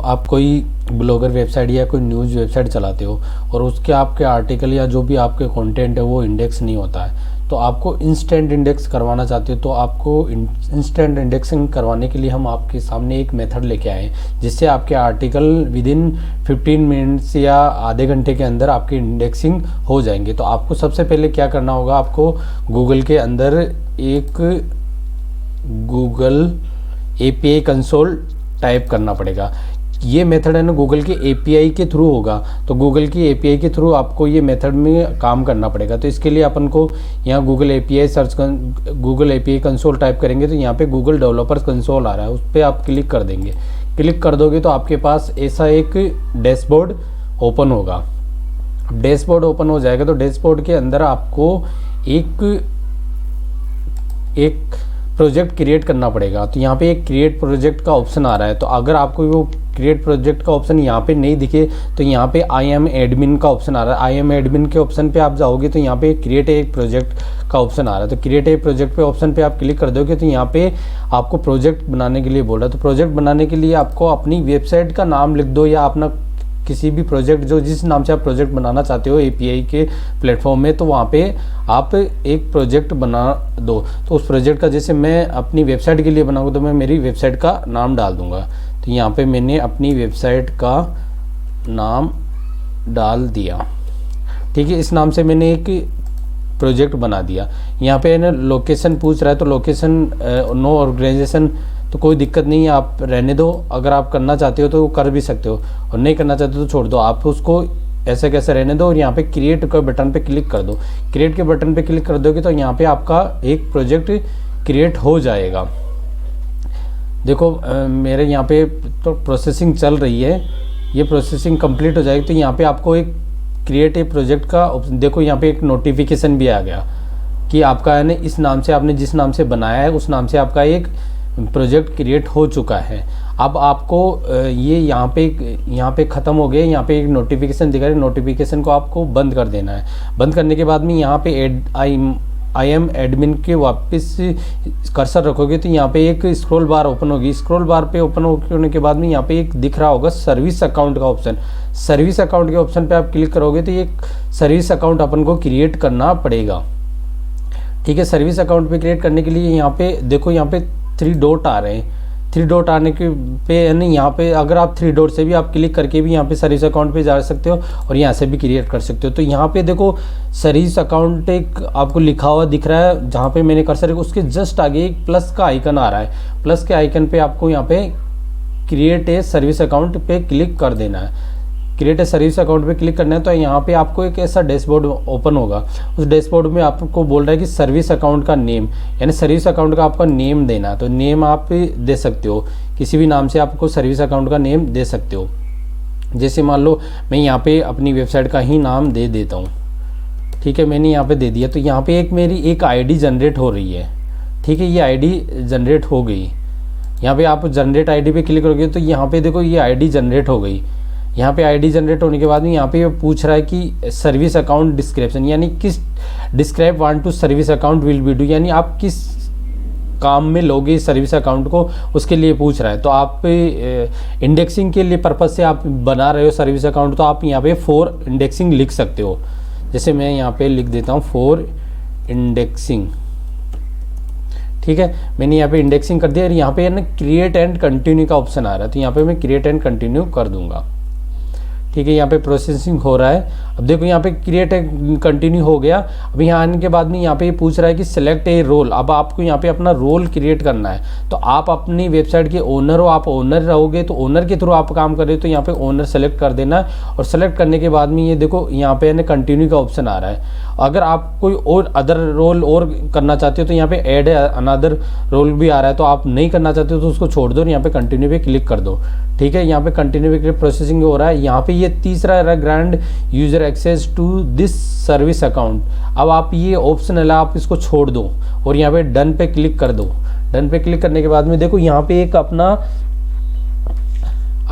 आप कोई blogger website या कोई न्यूज़ वेबसाइट चलाते हो और उसके आपके आर्टिकल या जो भी आपके कंटेंट है वो इंडेक्स नहीं होता है, तो आपको इंस्टेंट इंडेक्स करवाना चाहते हो, तो आपको इंस्टेंट इंडेक्सिंग करवाने के लिए हम आपके सामने एक मेथड लेके आए हैं जिससे आपके आर्टिकल विदिन 15 मिनट्स या आधे घंटे के अंदर आपकी इंडेक्सिंग हो जाएंगे। तो आपको सबसे पहले क्या करना होगा, आपको गूगल के अंदर एक गूगल API कंसोल टाइप करना पड़ेगा। ये मेथड है ना गूगल के API के थ्रू होगा, तो गूगल की API के थ्रू आपको ये मेथड में काम करना पड़ेगा। तो इसके लिए अपन को यहाँ गूगल API कंसोल टाइप करेंगे तो यहाँ पे गूगल डेवलपर्स कंसोल आ रहा है, उस पर आप क्लिक कर देंगे। क्लिक कर दोगे तो आपके पास ऐसा एक डैशबोर्ड ओपन होगा। डैशबोर्ड ओपन हो जाएगा तो डैशबोर्ड के अंदर आपको एक प्रोजेक्ट क्रिएट करना पड़ेगा। तो यहाँ पे एक क्रिएट प्रोजेक्ट का ऑप्शन आ रहा है, तो अगर आपको वो क्रिएट प्रोजेक्ट का ऑप्शन यहाँ पे नहीं दिखे तो यहाँ पे आई एम एडमिन का ऑप्शन आ रहा है। आई एम एडमिन के ऑप्शन पे आप जाओगे तो यहाँ पे क्रिएट ए प्रोजेक्ट का ऑप्शन आ रहा है, तो क्रिएट ए प्रोजेक्ट पे ऑप्शन पे आप क्लिक कर दोगे तो यहाँ पे आपको प्रोजेक्ट बनाने के लिए बोल रहा है। तो प्रोजेक्ट बनाने के लिए आपको अपनी वेबसाइट का नाम लिख दो या अपना किसी भी प्रोजेक्ट जो जिस नाम से आप प्रोजेक्ट बनाना चाहते हो API के प्लेटफॉर्म में, तो वहाँ पे आप एक प्रोजेक्ट बना दो। तो उस प्रोजेक्ट का जैसे मैं अपनी वेबसाइट के लिए बनाऊँगा तो मैं मेरी वेबसाइट का नाम डाल दूँगा। तो यहाँ पे मैंने अपनी वेबसाइट का नाम डाल दिया, ठीक है। इस नाम से मैंने एक प्रोजेक्ट बना दिया। यहाँ पे ना लोकेशन पूछ रहा है, तो लोकेशन नो ऑर्गेनाइजेशन, तो कोई दिक्कत नहीं है, आप रहने दो। अगर आप करना चाहते हो तो कर भी सकते हो और नहीं करना चाहते तो छोड़ दो। आप उसको ऐसे कैसे रहने दो और यहाँ पे क्रिएट के बटन पे क्लिक कर दो। क्रिएट के बटन पे क्लिक कर दोगे तो यहाँ पे आपका एक प्रोजेक्ट क्रिएट हो जाएगा। देखो मेरे यहाँ पे तो प्रोसेसिंग चल रही है, ये प्रोसेसिंग कंप्लीट हो जाएगी तो यहाँ पे आपको एक क्रिएट ए प्रोजेक्ट का देखो यहाँ पे एक नोटिफिकेशन भी आ गया कि आपका है ना इस नाम से, आपने जिस नाम से बनाया है उस नाम से आपका एक प्रोजेक्ट क्रिएट हो चुका है। अब आपको ये यहाँ पे ख़त्म हो गया। यहाँ पे एक नोटिफिकेशन दिखा रहा है, नोटिफिकेशन को आपको बंद कर देना है। बंद करने के बाद में यहाँ पे आई एम एडमिन के वापस कर्सर रखोगे तो यहाँ पे एक स्क्रॉल बार ओपन होगी। स्क्रॉल बार पे ओपन होने के बाद में यहाँ पे एक दिख रहा होगा सर्विस अकाउंट का ऑप्शन। सर्विस अकाउंट के ऑप्शन पे आप क्लिक करोगे तो ये सर्विस अकाउंट अपन को क्रिएट करना पड़ेगा, ठीक है। सर्विस अकाउंट पे क्रिएट करने के लिए यहाँ पे देखो, यहाँ पे 3 डॉट आ रहे हैं। 3 डॉट आने के पे यानी यहाँ पे अगर आप 3 डॉट से भी आप क्लिक करके भी यहाँ पे सर्विस अकाउंट पे जा सकते हो और यहाँ से भी क्रिएट कर सकते हो। तो यहाँ पे देखो सर्विस अकाउंट एक आपको लिखा हुआ दिख रहा है, जहाँ पे मैंने कर्सर उसके जस्ट आगे एक प्लस का आइकन आ रहा है। प्लस के आइकन पे आपको यहाँ पे क्रिएट ए सर्विस अकाउंट पे क्लिक कर देना है। क्रिएट ए सर्विस अकाउंट पे क्लिक करना है तो यहाँ पे आपको एक ऐसा डैशबोर्ड ओपन होगा। उस डैशबोर्ड में आपको बोल रहा है कि सर्विस अकाउंट का नेम, यानी सर्विस अकाउंट का आपका नेम देना है। तो नेम आप दे सकते हो, किसी भी नाम से आपको सर्विस अकाउंट का नेम दे सकते हो। जैसे मान लो मैं यहाँ पे अपनी वेबसाइट का ही नाम दे देता हूँ, ठीक है। मैंने यहाँ पे दे दिया तो यहाँ पे मेरी एक ID जनरेट हो रही है, ठीक है। ये ID जनरेट हो गई। यहाँ पे आप जनरेट ID पे क्लिक करोगे तो यहाँ पे देखो ये ID जनरेट हो गई। यहाँ पे ID जनरेट होने के बाद में यहाँ पे ये पूछ रहा है कि सर्विस अकाउंट डिस्क्रिप्शन, यानी किस describe want to service account will be do, यानी आप किस काम में लोगे सर्विस अकाउंट को, उसके लिए पूछ रहा है। तो आप इंडेक्सिंग के लिए पर्पज़ से आप बना रहे हो सर्विस अकाउंट, तो आप यहाँ पे फॉर इंडेक्सिंग लिख सकते हो। जैसे मैं यहाँ पे लिख देता हूँ फॉर इंडेक्सिंग, ठीक है। मैंने यहाँ पे इंडेक्सिंग कर दिया और यहाँ पे ना क्रिएट एंड कंटिन्यू का ऑप्शन आ रहा है, तो यहाँ पे मैं क्रिएट एंड कंटिन्यू कर दूंगा, ठीक है। यहाँ पे प्रोसेसिंग हो रहा है। अब देखो यहाँ पे क्रिएट कंटिन्यू हो गया। अब यहाँ आने के बाद में यहाँ पे ये पूछ रहा है कि सिलेक्ट ए रोल। अब आपको यहाँ पे अपना रोल क्रिएट करना है। तो आप अपनी वेबसाइट के ओनर हो, आप ओनर रहोगे तो ओनर के थ्रू आप काम कर रहे हो तो यहाँ पे ओनर सेलेक्ट कर देना है। और सेलेक्ट करने के बाद में ये देखो यहाँ पे ना कंटिन्यू का ऑप्शन आ रहा है। अगर आप कोई और अदर रोल और करना चाहते हो तो यहाँ पे ऐड अनदर रोल भी आ रहा है, तो आप नहीं करना चाहते हो तो उसको छोड़ दो और यहाँ पे कंटिन्यू पे क्लिक कर दो, ठीक है। यहाँ पे कंटिन्यू पे प्रोसेसिंग हो रहा है। यहाँ पे ये तीसरा grant user access to this service account. अब आप ये ऑप्शनल है, आप इसको छोड़ दो और यहाँ पे डन पे क्लिक कर दो। डन पे क्लिक करने के बाद में देखो यहाँ पे एक अपना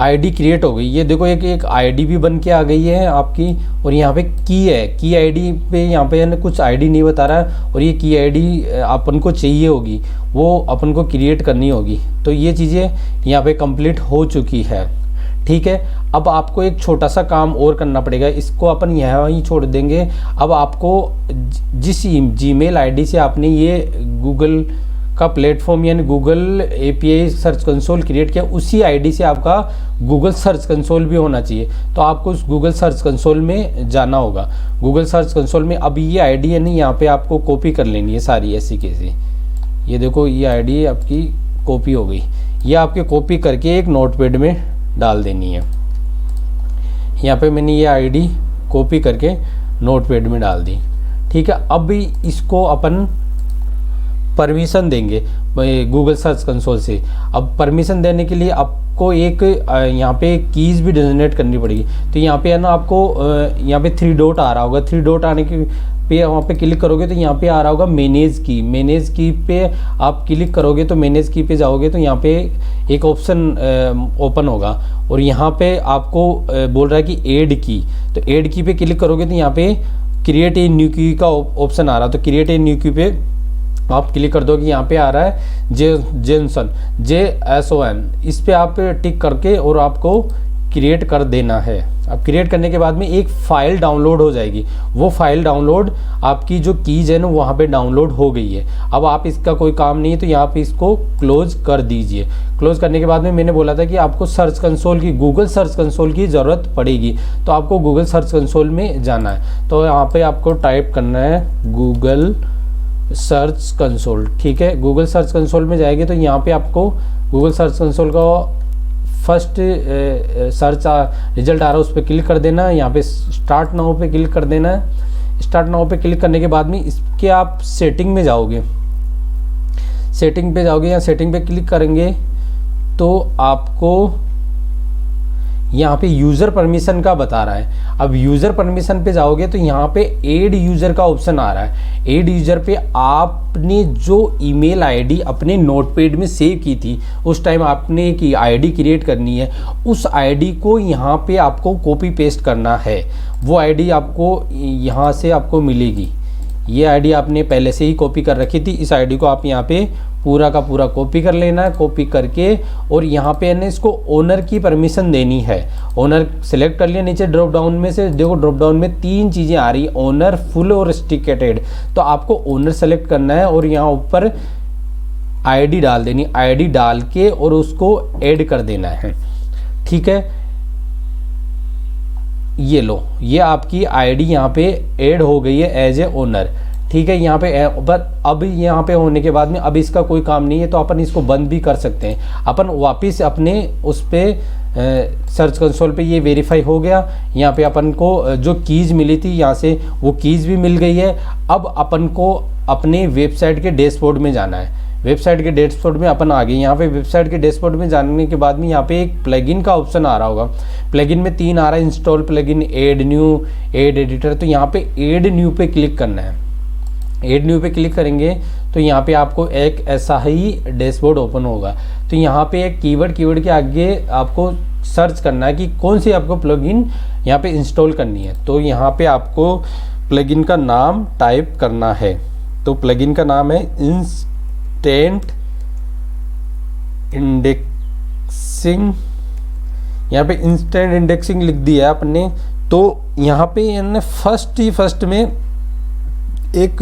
ID क्रिएट हो गई। ये देखो एक ID भी बन के आ गई है आपकी। और यहाँ पे की है, की ID पे यहाँ पे ना कुछ ID नहीं बता रहा है और ये की ID अपन को चाहिए होगी, वो अपन को क्रिएट करनी होगी। तो ये चीज़ें यहाँ पे कंप्लीट हो चुकी है, ठीक है। अब आपको एक छोटा सा काम और करना पड़ेगा, इसको अपन यहाँ ही छोड़ देंगे। अब आपको जिस जीमेल आईडी से आपने ये गूगल का प्लेटफॉर्म यानी Google API search console create किया, उसी आईडी से आपका गूगल सर्च कंसोल भी होना चाहिए। तो आपको उस गूगल सर्च कंसोल में जाना होगा। गूगल सर्च कंसोल में अब ये आईडी है नहीं, यहाँ पे आपको कॉपी कर लेनी है सारी ऐसी कैसी। ये देखो ये आईडी आपकी कॉपी हो गई, ये आपके कॉपी करके एक नोटपैड में डाल देनी है। यहाँ पे मैंने ये आईडी कॉपी करके नोटपैड में डाल दी, ठीक है। अब इसको अपन परमिशन देंगे गूगल सर्च कंसोल से। अब परमिशन देने के लिए आपको एक यहाँ पे कीज़ भी जनरेट करनी पड़ेगी। तो यहाँ पे है ना, आपको यहाँ पे 3 डॉट आ रहा होगा, 3 डॉट आने के पे वहाँ पे क्लिक करोगे तो यहाँ पे आ रहा होगा मैनेज की। मैनेज की पे आप क्लिक करोगे तो मैनेज की पे जाओगे तो यहाँ पे एक ऑप्शन ओपन होगा और यहाँ पे आपको बोल रहा है कि ऐड की। तो ऐड की पे क्लिक करोगे तो यहाँ पे क्रिएट ए न्यू की का ऑप्शन आ रहा है। तो क्रिएट ए न्यू की पे आप क्लिक कर दो कि यहाँ पे आ रहा है जेसन, JSON, इस पे आप टिक करके और आपको क्रिएट कर देना है। अब क्रिएट करने के बाद में एक फ़ाइल डाउनलोड हो जाएगी। वो फाइल डाउनलोड आपकी जो कीज़ है ना वहाँ पे डाउनलोड हो गई है। अब आप इसका कोई काम नहीं है तो यहाँ पे इसको क्लोज कर दीजिए। क्लोज करने के बाद में मैंने बोला था कि आपको सर्च कंसोल की, गूगल सर्च कंसोल की ज़रूरत पड़ेगी, तो आपको गूगल सर्च कंसोल में जाना है। तो यहाँ पर आपको टाइप करना है गूगल सर्च कंसोल, ठीक है। गूगल सर्च कंसोल में जाएंगे तो यहाँ पे आपको गूगल सर्च कंसोल का फर्स्ट सर्च रिजल्ट आ रहा है उस पर क्लिक कर देना है। यहाँ पे स्टार्ट नाउ पे क्लिक कर देना है। स्टार्ट नाउ पे क्लिक करने के बाद में इसके आप सेटिंग में जाओगे, सेटिंग पे जाओगे या सेटिंग पे क्लिक करेंगे तो आपको यहाँ पे यूज़र परमिशन का बता रहा है। अब यूज़र परमिशन पे जाओगे तो यहाँ पे ऐड यूज़र का ऑप्शन आ रहा है। ऐड यूज़र पे आपने जो ईमेल आईडी अपने नोटपैड में सेव की थी, उस टाइम आपने एक आईडी क्रिएट करनी है, उस आईडी को यहाँ पे आपको कॉपी पेस्ट करना है। वो आईडी आपको यहाँ से आपको मिलेगी। ये आईडी आपने पहले से ही कॉपी कर रखी थी, इस आईडी को आप यहाँ पे पूरा का पूरा कॉपी कर लेना है। कॉपी करके और यहाँ पे है इसको ओनर की परमिशन देनी है। ओनर सेलेक्ट कर लिया, नीचे ड्रॉप डाउन में से देखो ड्रॉप डाउन में 3 चीज़ें आ रही, ओनर, फुल और स्टिकेटेड। तो आपको ओनर सेलेक्ट करना है और यहाँ ऊपर आईडी डाल देनी, आईडी डाल के और उसको ऐड कर देना है, ठीक है। ये लो, ये आपकी आईडी यहाँ पे ऐड हो गई है एज ए ओनर, ठीक है। यहाँ पे पर अब यहाँ पे होने के बाद में अब इसका कोई काम नहीं है तो अपन इसको बंद भी कर सकते हैं। अपन वापस अपने उस पर सर्च कंसोल पे ये वेरीफाई हो गया। यहाँ पे अपन को जो कीज़ मिली थी यहाँ से वो कीज़ भी मिल गई है। अब अपन को अपने वेबसाइट के डैशबोर्ड में जाना है। वेबसाइट के डैशबोर्ड में अपन आ गए। यहाँ पे वेबसाइट के डैशबोर्ड में जाने के बाद में यहाँ पे एक प्लगइन का ऑप्शन आ रहा होगा। प्लगइन में 3 आ रहा है, install plugin, add new, add editor. तो यहाँ पे ऐड न्यू पे क्लिक करना है। ऐड न्यू पे क्लिक करेंगे तो यहाँ पे आपको एक ऐसा ही डैशबोर्ड ओपन होगा। तो यहाँ पे एक कीवर्ड के आगे आपको सर्च करना है कि कौन सी आपको प्लगइन यहाँ पे इंस्टॉल करनी है। तो यहाँ पे आपको प्लगइन का नाम टाइप करना है। तो प्लगइन का नाम है इंस्टेंट इंडेक्सिंग। यहाँ पे इंस्टेंट इंडेक्सिंग लिख दिया है अपने। तो यहाँ पे यानी फर्स्ट में एक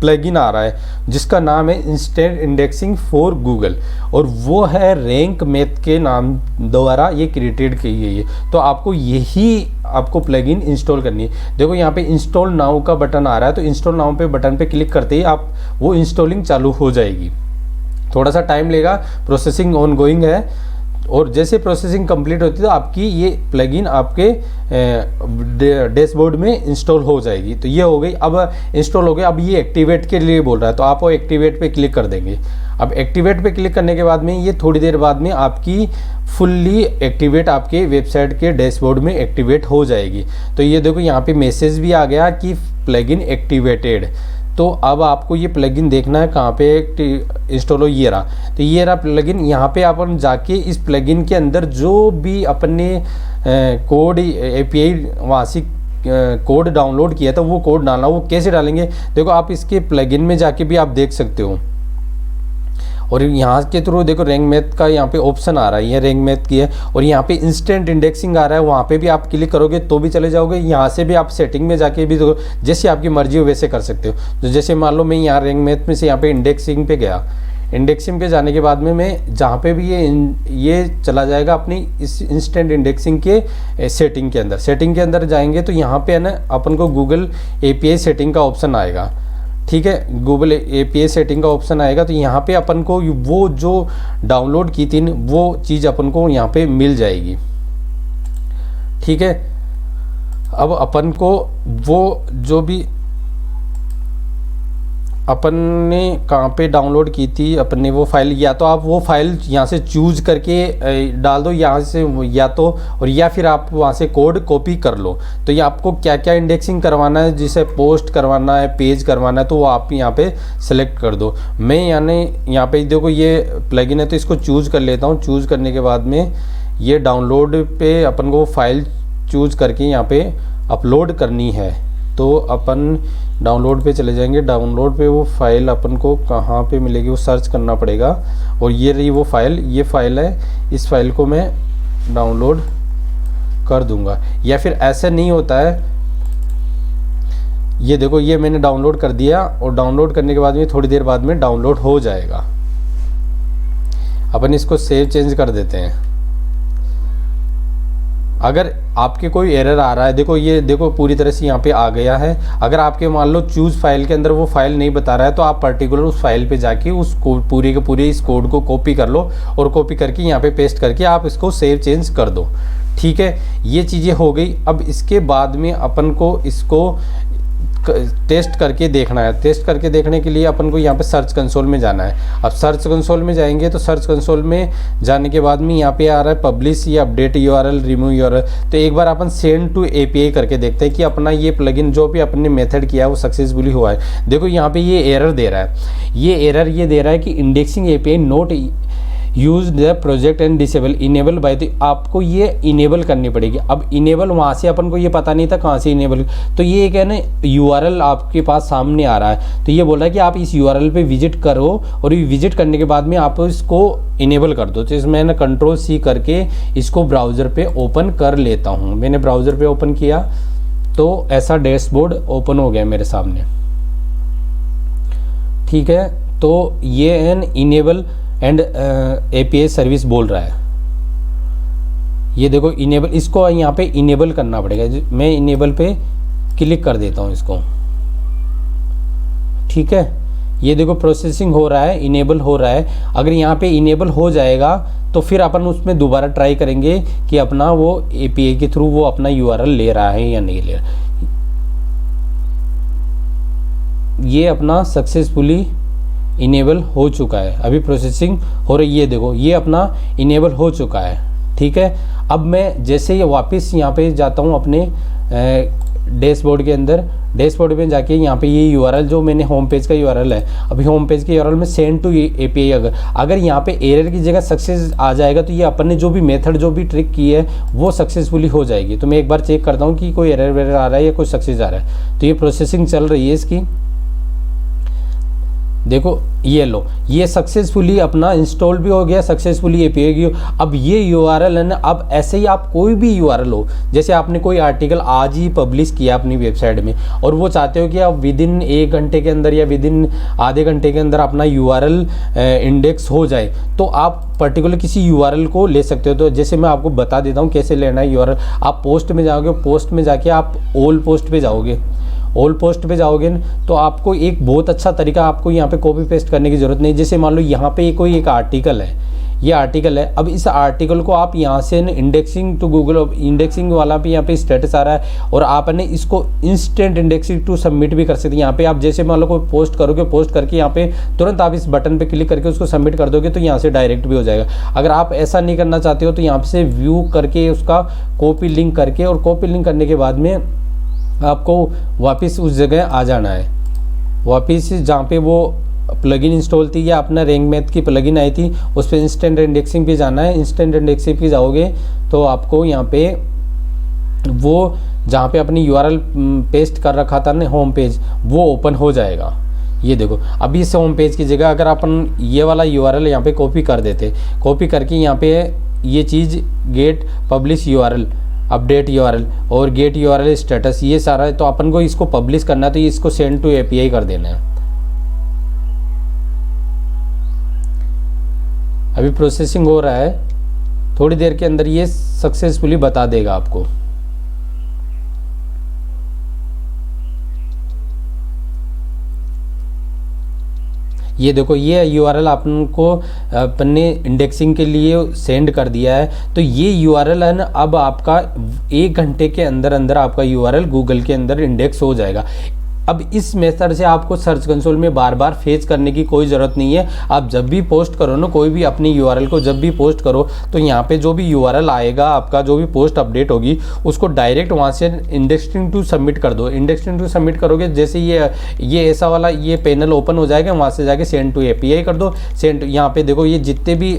प्लगइन आ रहा है जिसका नाम है इंस्टेंट इंडेक्सिंग फॉर गूगल, और वो है रैंक मैथ के नाम द्वारा ये क्रिएटेड की गई है। तो आपको यही आपको प्लगइन इंस्टॉल करनी है। देखो यहाँ पे इंस्टॉल नाउ का बटन आ रहा है, तो इंस्टॉल नाउ पे बटन पे क्लिक करते ही आप वो इंस्टॉलिंग चालू हो जाएगी। थोड़ा सा टाइम लेगा, प्रोसेसिंग ऑन गोइंग है, और जैसे प्रोसेसिंग कंप्लीट होती है तो आपकी ये प्लगइन आपके डैशबोर्ड में इंस्टॉल हो जाएगी। तो ये हो गई, अब इंस्टॉल हो गई। अब ये एक्टिवेट के लिए बोल रहा है तो आप वो एक्टिवेट पे क्लिक कर देंगे। अब एक्टिवेट पे क्लिक करने के बाद में ये थोड़ी देर बाद में आपकी फुल्ली एक्टिवेट आपके वेबसाइट के डैशबोर्ड में एक्टिवेट हो जाएगी। तो ये देखो यहाँ पे मैसेज भी आ गया कि प्लगइन एक्टिवेटेड। तो अब आपको ये प्लगइन देखना है कहाँ पे इंस्टॉल हो, ये रहा। तो ये रहा प्लगइन। यहाँ पे अपन जाके इस प्लगइन के अंदर जो भी अपने कोड API वहाँ से कोड डाउनलोड किया था वो कोड डालना। वो कैसे डालेंगे देखो, आप इसके प्लगइन में जाके भी आप देख सकते हो। और यहाँ के थ्रू देखो रैंक मैथ का यहाँ पे ऑप्शन आ रहा है, ये रैंक मैथ की है, और यहाँ पे इंस्टेंट इंडेक्सिंग आ रहा है, वहाँ पे भी आप क्लिक करोगे तो भी चले जाओगे। यहाँ से भी आप सेटिंग में जाके भी तो जैसे आपकी मर्जी हो वैसे कर सकते हो। तो जैसे मान लो मैं यहाँ रैंक मैथ में से यहाँ पे इंडेक्सिंग पे गया, इंडेक्सिंग पे जाने के बाद में मैं जहाँ पे भी ये चला जाएगा अपनी इस इंस्टेंट इंडेक्सिंग के सेटिंग के अंदर। सेटिंग के अंदर जाएंगे तो यहाँ पे है ना अपन को गूगल API सेटिंग का ऑप्शन आएगा, ठीक है, गूगल API सेटिंग का ऑप्शन आएगा। तो यहाँ पे अपन को वो जो डाउनलोड की थी वो चीज़ अपन को यहाँ पे मिल जाएगी, ठीक है। अब अपन को वो जो भी अपन ने कहाँ पे डाउनलोड की थी अपन ने वो फाइल, या तो आप वो फाइल यहाँ से चूज करके डाल दो यहाँ से, या तो और या फिर आप वहाँ से कोड कॉपी कर लो। तो ये आपको क्या क्या इंडेक्सिंग करवाना है, जिसे पोस्ट करवाना है, पेज करवाना है, तो वो आप यहाँ पे सेलेक्ट कर दो। मैं यहाँ पे देखो ये प्लगइन है तो इसको चूज कर लेता हूँ। चूज करने के बाद में ये डाउनलोड पे अपन को फाइल चूज करके यहाँ पे अपलोड करनी है। तो अपन डाउनलोड पे चले जाएंगे, डाउनलोड पे वो फाइल अपन को कहाँ पे मिलेगी वो सर्च करना पड़ेगा। और ये रही वो फाइल, ये फाइल है, इस फाइल को मैं डाउनलोड कर दूंगा। या फिर ऐसे नहीं होता है, ये देखो ये मैंने डाउनलोड कर दिया, और डाउनलोड करने के बाद में थोड़ी देर बाद में डाउनलोड हो जाएगा। अपन इसको सेव चेंज कर देते हैं। अगर आपके कोई एरर आ रहा है, देखो ये देखो पूरी तरह से यहाँ पे आ गया है। अगर आपके मान लो चूज फाइल के अंदर वो फाइल नहीं बता रहा है तो आप पर्टिकुलर उस फाइल पे जाके उस कोड पूरे के पूरे इस कोड को कॉपी कर लो, और कॉपी करके यहाँ पे पेस्ट करके आप इसको सेव चेंज कर दो, ठीक है। ये चीज़ें हो गई। अब इसके बाद में अपन को इसको टेस्ट करके देखना है। टेस्ट करके देखने के लिए अपन को यहाँ पे सर्च कंसोल में जाना है। अब सर्च कंसोल में जाएंगे तो सर्च कंसोल में जाने के बाद में यहाँ पे आ रहा है पब्लिश या अपडेट URL, रिमूव URL। तो एक बार अपन सेंड टू API करके देखते हैं कि अपना ये प्लगइन जो भी अपने मेथड किया है वो सक्सेसफुली हुआ है। देखो यहाँ पे ये एरर दे रहा है, ये एरर ये दे रहा है कि indexing API not use the project and disable enable by, तो आपको ये इनेबल करनी पड़ेगी। अब इनेबल वहाँ से अपन को ये पता नहीं था कहाँ से इनेबल, तो ये एक है ना URL आपके पास सामने आ रहा है। तो ये बोल रहा है कि आप इस URL पे विजिट करो, और ये विजिट करने के बाद में आप इसको इनेबल कर दो। तो इसमें मैंने Ctrl+C करके इसको ब्राउज़र पे ओपन कर लेता हूँ। मैंने ब्राउज़र पे ओपन किया तो ऐसा डैशबोर्ड ओपन हो गया मेरे सामने, ठीक है। तो ये an enable and API service बोल रहा है। ये देखो इनेबल, इसको यहाँ पे इनेबल करना पड़ेगा। मैं इनेबल पे क्लिक कर देता हूँ इसको, ठीक है। ये देखो प्रोसेसिंग हो रहा है, इनेबल हो रहा है। अगर यहाँ पे इनेबल हो जाएगा तो फिर अपन उसमें दोबारा ट्राई करेंगे कि अपना वो API के थ्रू वो अपना URL ले रहा है या नहीं ले रहा। ये अपना सक्सेसफुली इनेबल हो चुका है, अभी प्रोसेसिंग हो रही है। देखो ये अपना इनेबल हो चुका है, ठीक है। अब मैं जैसे ये वापस यहाँ पे जाता हूँ अपने डैशबोर्ड के अंदर, डैशबोर्ड में जाके यहाँ पे ये URL जो मैंने होम पेज का URL है, अभी होम पेज के URL में सेंड टू API अगर यहाँ पे एरर की जगह सक्सेस आ जाएगा तो ये अपन ने जो भी मेथड जो भी ट्रिक की है वो सक्सेसफुली हो जाएगी। तो मैं एक बार चेक करता हूँ कि कोई एरर वेरर आ रहा है या कोई सक्सेस आ रहा है। तो ये प्रोसेसिंग चल रही है इसकी, देखो ये लो, ये सक्सेसफुली अपना इंस्टॉल भी हो गया, सक्सेसफुली API की। अब ये URL है ना, अब ऐसे ही आप कोई भी URL हो, जैसे आपने कोई आर्टिकल आज ही पब्लिश किया अपनी वेबसाइट में और वो चाहते हो कि आप विद इन 1 घंटे के अंदर या विद इन आधे घंटे के अंदर अपना URL इंडेक्स हो जाए, तो आप पर्टिकुलर किसी URL को ले सकते हो। तो जैसे मैं आपको बता देता हूँ कैसे लेना है URL। आप पोस्ट में जाओगे, पोस्ट में जाके आप ऑल पोस्ट पे जाओगे, ऑल पोस्ट पे जाओगे तो आपको एक बहुत अच्छा तरीका, आपको यहाँ पे कॉपी पेस्ट करने की ज़रूरत नहीं। जैसे मान लो यहाँ पे कोई एक आर्टिकल है, ये आर्टिकल है। अब इस आर्टिकल को आप यहाँ से इंडेक्सिंग टू गूगल, इंडेक्सिंग वाला भी यहाँ पे स्टेटस आ रहा है और आपने इसको इंस्टेंट इंडेक्सिंग टू सबमिट भी कर सकते हैं। यहाँ पे आप जैसे मान लो कोई पोस्ट करोगे, पोस्ट करके यहाँ पे तुरंत आप इस बटन पे क्लिक करके उसको सबमिट कर दोगे तो यहाँ से डायरेक्ट भी हो जाएगा। अगर आप ऐसा नहीं करना चाहते हो तो यहाँ से व्यू करके उसका कॉपी लिंक करके, और कॉपी लिंक करने के बाद में आपको वापस उस जगह आ जाना है, वापस जहाँ पे वो प्लगइन इंस्टॉल थी या अपना रैंक मैथ की प्लगइन आई थी उस पर इंस्टेंट इंडेक्सिंग पे जाना है। इंस्टेंट इंडेक्सिंग पे जाओगे तो आपको यहाँ पे वो जहाँ पे अपनी URL पेस्ट कर रखा था ना होम पेज, वो ओपन हो जाएगा। ये देखो, अभी इस होम पेज की जगह अगर अपन ये वाला यूआरएल यहाँ पे कॉपी कर देते, कॉपी करके यहाँ पे ये चीज़ get publish URL, update URL और गेट यूआरएल स्टेटस, ये सारा है, तो अपन को इसको पब्लिश करना है, तो इसको सेंड टू एपीआई कर देना है। अभी प्रोसेसिंग हो रहा है, थोड़ी देर के अंदर ये सक्सेसफुली बता देगा आपको। ये देखो, ये यूआरएल अपन को अपने इंडेक्सिंग के लिए सेंड कर दिया है। तो ये यूआरएल है ना, अब आपका 1 घंटे के अंदर अंदर आपका यूआरएल गूगल के अंदर इंडेक्स हो जाएगा। अब इस मेथड से आपको सर्च कंसोल में बार बार फेच करने की कोई ज़रूरत नहीं है। आप जब भी पोस्ट करो ना, कोई भी अपनी यूआरएल को जब भी पोस्ट करो, तो यहाँ पे जो भी यूआरएल आएगा, आपका जो भी पोस्ट अपडेट होगी, उसको डायरेक्ट वहाँ से इंडेक्सिंग टू सबमिट कर दो। इंडेक्सिंग टू सबमिट करोगे, जैसे ये ऐसा वाला ये पैनल ओपन हो जाएगा, वहाँ से जाके सेंड टू एपीआई कर दो। सेंड, यहाँ पे देखो, ये जितने भी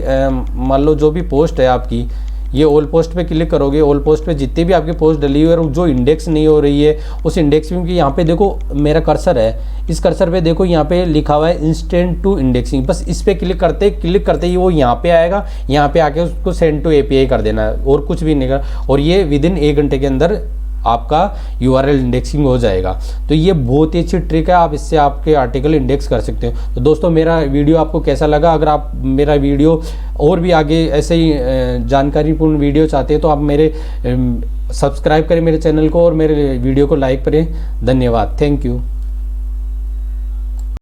मान लो जो भी पोस्ट है आपकी, ये ऑल पोस्ट पे क्लिक करोगे, ऑल पोस्ट पे जितनी भी आपकी पोस्ट डली हुई है और जो इंडेक्स नहीं हो रही है, उस इंडेक्सिंग की यहाँ पे देखो मेरा कर्सर है, इस कर्सर पे देखो यहाँ पे लिखा हुआ है इंस्टेंट टू इंडेक्सिंग। बस इस पे क्लिक करते ही वो यहाँ पे आएगा, यहाँ पे आके उसको सेंड टू एपीआई कर देना है, और कुछ भी नहीं कर, और ये विदिन 1 घंटे के अंदर आपका यूआरएल इंडेक्सिंग हो जाएगा। तो ये बहुत ही अच्छी ट्रिक है, आप इससे आपके आर्टिकल इंडेक्स कर सकते हो। तो दोस्तों, मेरा वीडियो आपको कैसा लगा? अगर आप मेरा वीडियो और भी आगे ऐसे ही जानकारीपूर्ण वीडियो चाहते हैं, तो आप मेरे सब्सक्राइब करें मेरे चैनल को और मेरे वीडियो को लाइक करें। धन्यवाद, थैंक यू।